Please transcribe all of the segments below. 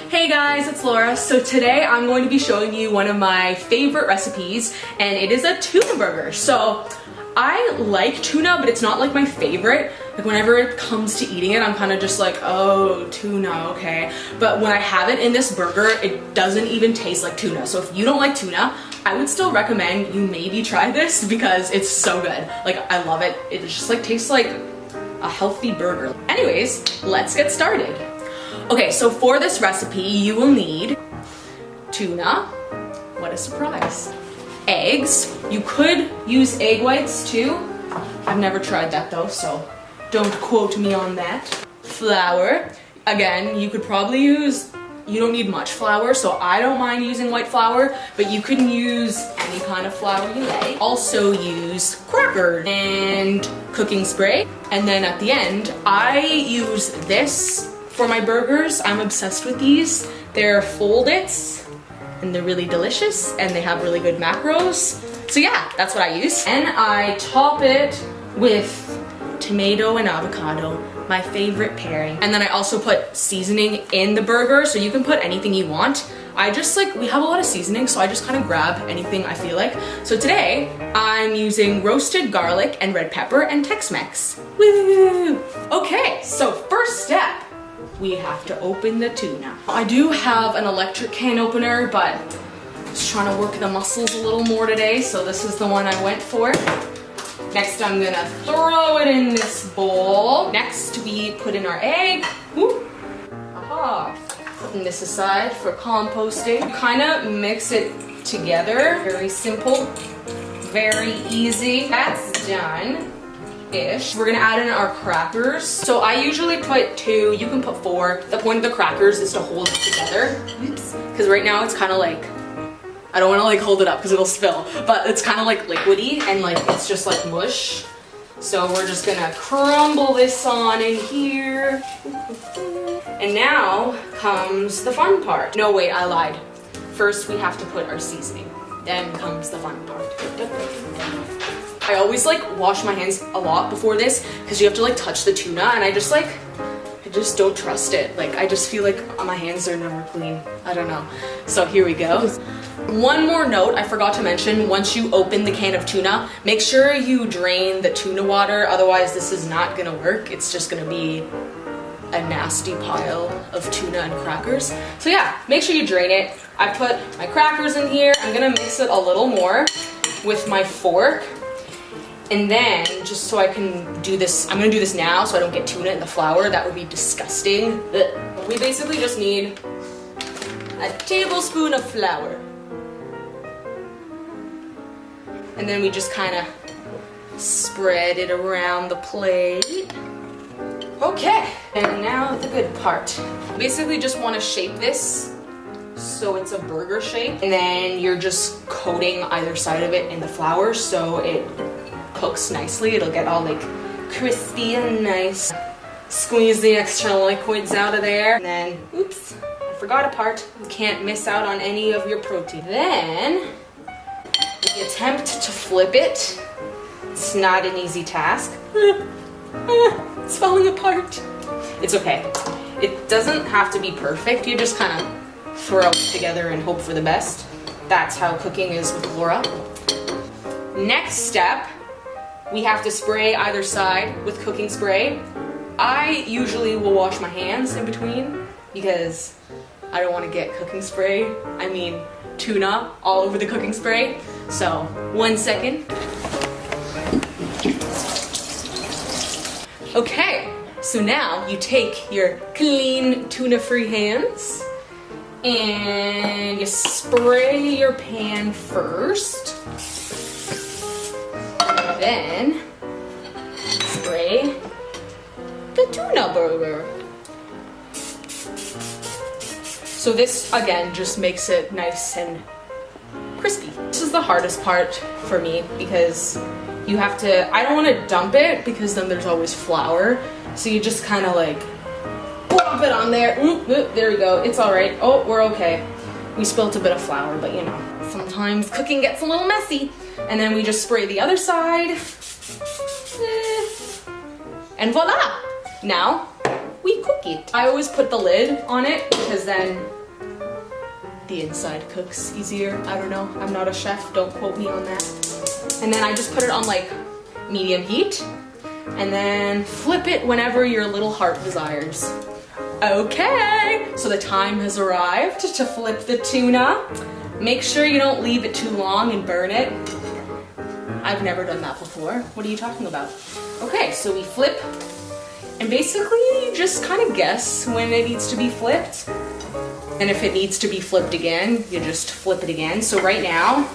Hey guys, it's Laura. So today I'm going to be showing you one of my favorite recipes, and it is a tuna burger. So I like tuna, but it's not like my favorite. Like whenever it comes to eating it, I'm kind of just like, oh, tuna, okay. But when I have it in this burger, it doesn't even taste like tuna. So if you don't like tuna, I would still recommend you maybe try this because it's so good. Like, I love it. It just like tastes like a healthy burger. Anyways, let's get started. Okay, so for this recipe, you will need tuna. What a surprise. Eggs. You could use egg whites too. I've never tried that though, so don't quote me on that. Flour. Again, you could probably use, you don't need much flour, so I don't mind using white flour, but you can use any kind of flour you like. Also use crackers and cooking spray. And then at the end, I use this for my burgers. I'm obsessed with these. They're Foldits, and they're really delicious, and they have really good macros. So yeah, that's what I use. And I top it with tomato and avocado, my favorite pairing. And then I also put seasoning in the burger, so you can put anything you want. I just like, we have a lot of seasoning, so I just kind of grab anything I feel like. So today, I'm using roasted garlic and red pepper and Tex-Mex. Woo! Okay, so first step, we have to open the tuna. I do have an electric can opener, but I was trying to work the muscles a little more today, so this is the one I went for. Next, I'm gonna throw it in this bowl. Next, we put in our egg. Whoop. Aha. Putting this aside for composting. You kind of mix it together. Very simple, very easy. That's done. Ish. We're gonna add in our crackers. So I usually put 2, you can put 4. The point of the crackers is to hold it together. Oops. Because right now it's kind of like, I don't want to like hold it up because it'll spill, but it's kind of like liquidy and like it's just like mush. So we're just gonna crumble this on in here. And now comes the fun part. No, wait, I lied. First we have to put our seasoning. Then comes the fun part. I always like wash my hands a lot before this because you have to like touch the tuna, and I just don't trust it. Like I just feel like my hands are never clean. I don't know. So here we go. One more note I forgot to mention, once you open the can of tuna, make sure you drain the tuna water, otherwise this is not gonna work. It's just gonna be a nasty pile of tuna and crackers. So yeah, make sure you drain it. I put my crackers in here. I'm gonna mix it a little more with my fork. And then, just so I can do this, I'm gonna do this now so I don't get tuna in the flour. That would be disgusting. We basically just need a tablespoon of flour. And then we just kind of spread it around the plate. Okay, and now the good part. Basically just want to shape this so it's a burger shape. And then you're just coating either side of it in the flour so it cooks nicely. It'll get all like crispy and nice. Squeeze the extra liquids out of there. And then, oops, I forgot a part. You can't miss out on any of your protein. Then, we attempt to flip it. It's not an easy task. It's falling apart. It's okay. It doesn't have to be perfect. You just kind of throw it together and hope for the best. That's how cooking is with Laura. Next step, we have to spray either side with cooking spray. I usually will wash my hands in between because I don't want to get cooking spray, I mean tuna, all over the cooking spray. So, 1 second. Okay, so now you take your clean tuna-free hands and you spray your pan first. Then spray the tuna burger. So this again just makes it nice and crispy. This is the hardest part for me because you have to, I don't want to dump it because then there's always flour. So you just kind of like plop it on there. Oop, oop, there we go. It's all right. Oh, we're okay. We spilt a bit of flour, but you know, sometimes cooking gets a little messy. And then we just spray the other side. And voila! Now, we we cook it. I always put the lid on it because then the inside cooks easier. I don't know, I'm not a chef, don't quote me on that. And then I just put it on like medium heat and then flip it whenever your little heart desires. Okay, so the time has arrived to flip the tuna. Make sure you don't leave it too long and burn it. I've never done that before. What are you talking about? Okay, so we flip, and basically you just kind of guess when it needs to be flipped. And if it needs to be flipped again, you just flip it again. So right now,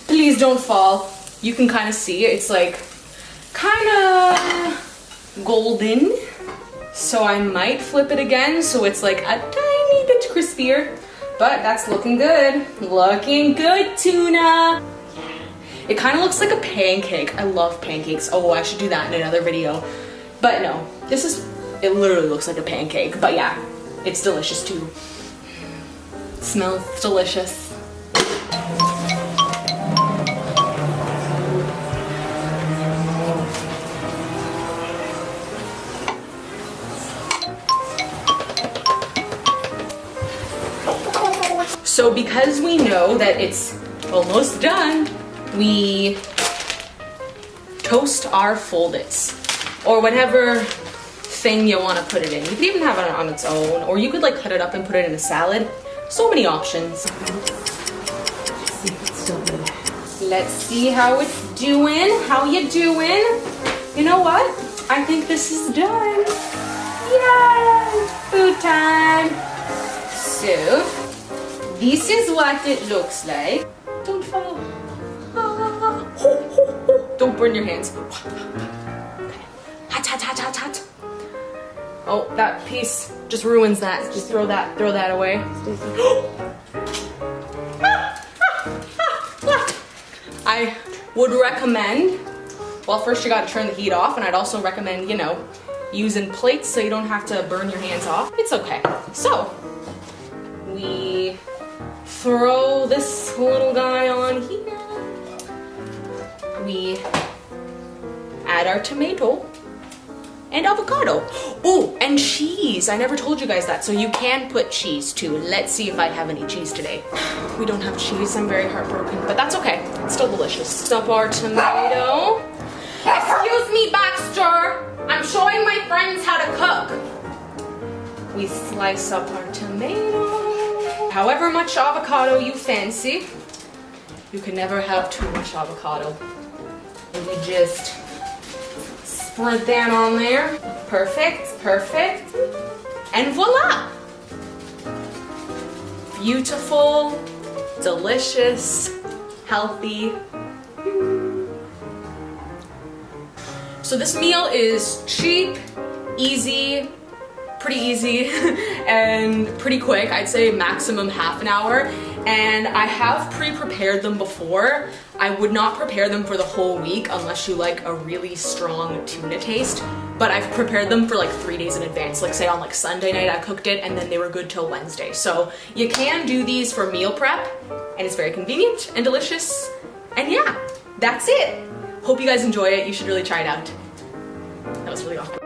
please don't fall. You can kind of see it's like kind of golden. So I might flip it again so it's like a tiny bit crispier, but that's looking good. Looking good, tuna. It kind of looks like a pancake. I love pancakes. Oh, I should do that in another video. But no, it literally looks like a pancake. But yeah, it's delicious too. It smells delicious. So because we know that it's almost done, we toast our Foldits, or whatever thing you want to put it in. You could even have it on its own, or you could like cut it up and put it in a salad. So many options. Let's see how it's doing. How you doing? You know what? I think this is done. Yay! Food time. So, this is what it looks like. Don't fall. Don't burn your hands. Okay. Hot, hot, hot, hot, hot. Oh, that piece just ruins that. Just throw that away. I would recommend, well, first you gotta turn the heat off, and I'd also recommend, you know, using plates so you don't have to burn your hands off. It's okay. So, we throw this little guy on here. We add our tomato and avocado. Oh, and cheese. I never told you guys that, so you can put cheese too. Let's see if I have any cheese today. We don't have cheese. I'm very heartbroken, but that's okay. It's still delicious. Stuff our tomato. Excuse me, Baxter. I'm showing my friends how to cook. We slice up our tomato. However much avocado you fancy. You can never have too much avocado. And we just spread that on there. Perfect, perfect. And voila! Beautiful, delicious, healthy. So this meal is cheap, easy, pretty easy, and pretty quick. I'd say maximum half an hour. And I have pre-prepared them before. I would not prepare them for the whole week unless you like a really strong tuna taste. But I've prepared them for like 3 days in advance. Like say on like Sunday night I cooked it and then they were good till Wednesday. So you can do these for meal prep and it's very convenient and delicious. And yeah, that's it. Hope you guys enjoy it. You should really try it out. That was really awkward.